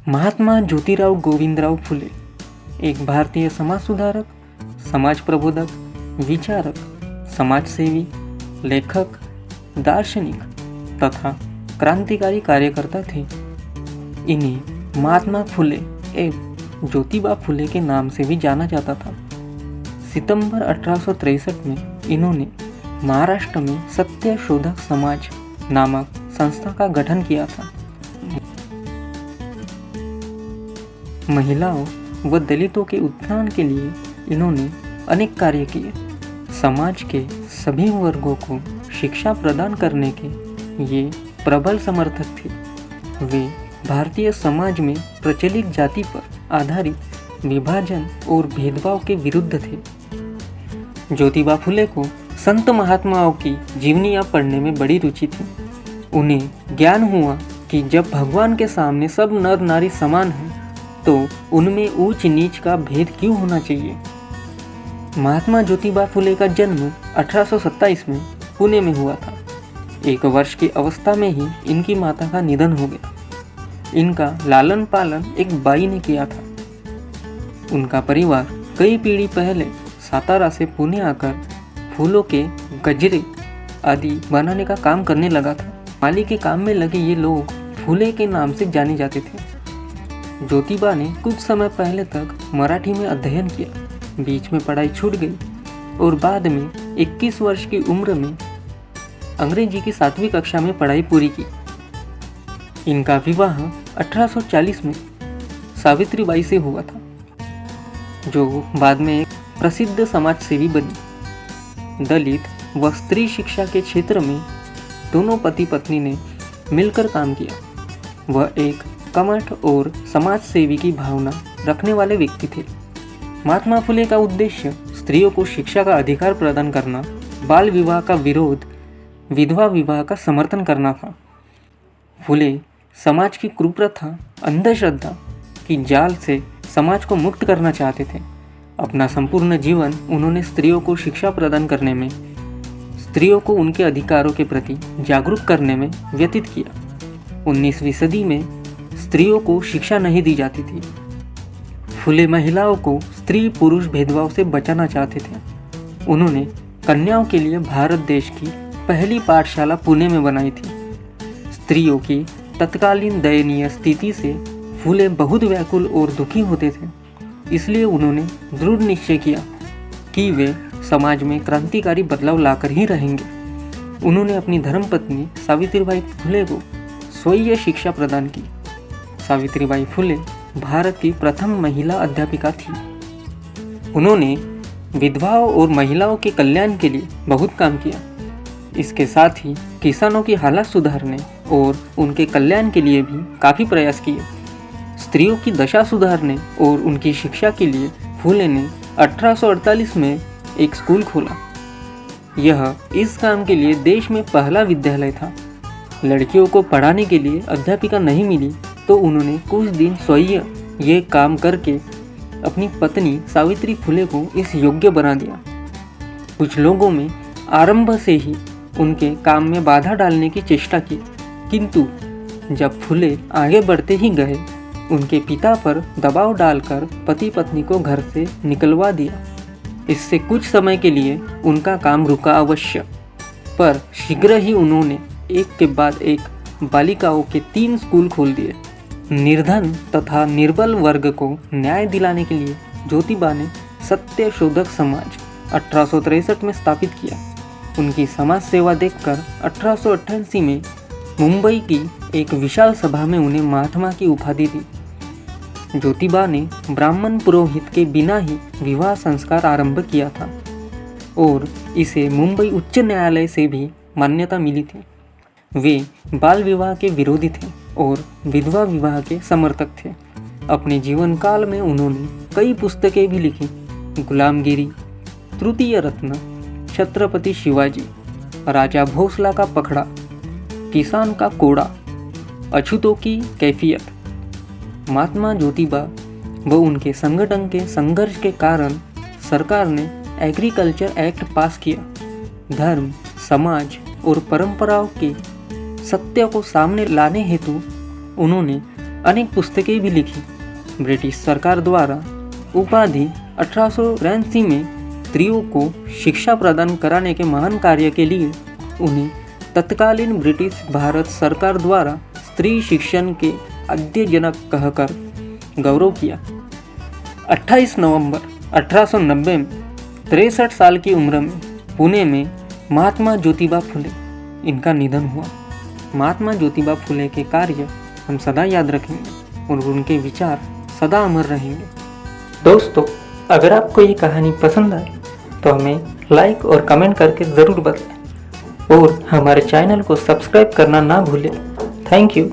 महात्मा ज्योतिराव गोविंदराव फुले एक भारतीय समाज सुधारक, समाज प्रबोधक, विचारक, समाजसेवी, लेखक, दार्शनिक तथा क्रांतिकारी कार्यकर्ता थे। इन्हें महात्मा फुले एवं ज्योतिबा फुले के नाम से भी जाना जाता था। सितंबर 1863 में इन्होंने महाराष्ट्र में सत्य शोधक समाज नामक संस्था का गठन किया था। महिलाओं व दलितों के उत्थान के लिए इन्होंने अनेक कार्य किए। समाज के सभी वर्गों को शिक्षा प्रदान करने के ये प्रबल समर्थक थे। वे भारतीय समाज में प्रचलित जाति पर आधारित विभाजन और भेदभाव के विरुद्ध थे। ज्योतिबा फुले को संत महात्माओं की जीवनियाँ पढ़ने में बड़ी रुचि थी। उन्हें ज्ञान हुआ कि जब भगवान के सामने सब नर नारी समान हैं, तो उनमें ऊंच नीच का भेद क्यों होना चाहिए। महात्मा ज्योतिबा फुले का जन्म 1827 में पुणे में हुआ था। 1 वर्ष की अवस्था में ही इनकी माता का निधन हो गया। इनका लालन पालन एक बाई ने किया था। उनका परिवार कई पीढ़ी पहले सातारा से पुणे आकर फूलों के गजरे आदि बनाने का काम करने लगा था। माली के काम में लगे ये लोग फूले के नाम से जाने जाते थे। ज्योतिबा ने कुछ समय पहले तक मराठी में अध्ययन किया, बीच में पढ़ाई छूट गई और बाद में 21 वर्ष की उम्र में अंग्रेजी की 7वीं कक्षा में पढ़ाई पूरी की। इनका विवाह 1840 में सावित्रीबाई से हुआ था, जो बाद में एक प्रसिद्ध समाजसेवी बनी। दलित व स्त्री शिक्षा के क्षेत्र में दोनों पति पत्नी ने मिलकर काम किया। वह एक कमठ और समाजसेवी की भावना रखने वाले व्यक्ति थे। महात्मा फुले का उद्देश्य स्त्रियों को शिक्षा का अधिकार प्रदान करना, बाल विवाह का विरोध, विधवा विवाह का समर्थन करना था। फुले समाज की कुप्रथा, अंधश्रद्धा की जाल से समाज को मुक्त करना चाहते थे। अपना संपूर्ण जीवन उन्होंने स्त्रियों को शिक्षा प्रदान करने में, स्त्रियों को उनके अधिकारों के प्रति जागरूक करने में व्यतीत किया। 19वीं सदी में स्त्रियों को शिक्षा नहीं दी जाती थी। फुले महिलाओं को स्त्री पुरुष भेदभाव से बचाना चाहते थे। उन्होंने कन्याओं के लिए भारत देश की पहली पाठशाला पुणे में बनाई थी। स्त्रियों की तत्कालीन दयनीय स्थिति से फुले बहुत व्याकुल और दुखी होते थे। इसलिए उन्होंने दृढ़ निश्चय किया कि वे समाज में क्रांतिकारी बदलाव लाकर ही रहेंगे। उन्होंने अपनी धर्मपत्नी सावित्रीबाई फुले को स्वयं शिक्षा प्रदान की। सावित्रीबाई फुले भारत की प्रथम महिला अध्यापिका थी। उन्होंने विधवाओं और महिलाओं के कल्याण के लिए बहुत काम किया। इसके साथ ही किसानों की हालत सुधारने और उनके कल्याण के लिए भी काफ़ी प्रयास किए। स्त्रियों की दशा सुधारने और उनकी शिक्षा के लिए फुले ने 1848 में एक स्कूल खोला। यह इस काम के लिए देश में पहला विद्यालय था। लड़कियों को पढ़ाने के लिए अध्यापिका नहीं मिली तो उन्होंने कुछ दिन स्वयं ये काम करके अपनी पत्नी सावित्री फुले को इस योग्य बना दिया। कुछ लोगों में आरंभ से ही उनके काम में बाधा डालने की चेष्टा की, किंतु जब फुले आगे बढ़ते ही गए, उनके पिता पर दबाव डालकर पति पत्नी को घर से निकलवा दिया। इससे कुछ समय के लिए उनका काम रुका अवश्य, पर शीघ्र ही उन्होंने एक के बाद एक बालिकाओं के 3 स्कूल खोल दिए। निर्धन तथा निर्बल वर्ग को न्याय दिलाने के लिए ज्योतिबा ने सत्य शोधक समाज 1863 में स्थापित किया। उनकी समाज सेवा देखकर 1888 में मुंबई की एक विशाल सभा में उन्हें महात्मा की उपाधि दी। ज्योतिबा ने ब्राह्मण पुरोहित के बिना ही विवाह संस्कार आरंभ किया था और इसे मुंबई उच्च न्यायालय से भी मान्यता मिली थी। वे बाल विवाह के विरोधी थे और विधवा विवाह के समर्थक थे। अपने जीवन काल में उन्होंने कई पुस्तकें भी लिखी। गुलामगिरी, तृतीय रत्न, छत्रपति शिवाजी, राजा भोसला का पखड़ा, किसान का कोड़ा, अछूतों की कैफियत। महात्मा ज्योतिबा व उनके संगठन के संघर्ष के कारण सरकार ने एग्रीकल्चर एक्ट पास किया। धर्म, समाज और परंपराओं के सत्य को सामने लाने हेतु उन्होंने अनेक पुस्तकें भी लिखी। ब्रिटिश सरकार द्वारा उपाधि 1883 में स्त्रियों को शिक्षा प्रदान कराने के महान कार्य के लिए उन्हें तत्कालीन ब्रिटिश भारत सरकार द्वारा स्त्री शिक्षण के आद्यजनक कहकर गौरव किया। 28 नवंबर 1890 में 63 साल की उम्र में पुणे में महात्मा ज्योतिबा फुले इनका निधन हुआ। महात्मा ज्योतिबा फुले के कार्य हम सदा याद रखेंगे और उनके विचार सदा अमर रहेंगे। दोस्तों, अगर आपको ये कहानी पसंद आए तो हमें लाइक और कमेंट करके ज़रूर बताएं और हमारे चैनल को सब्सक्राइब करना ना भूलें। Thank you.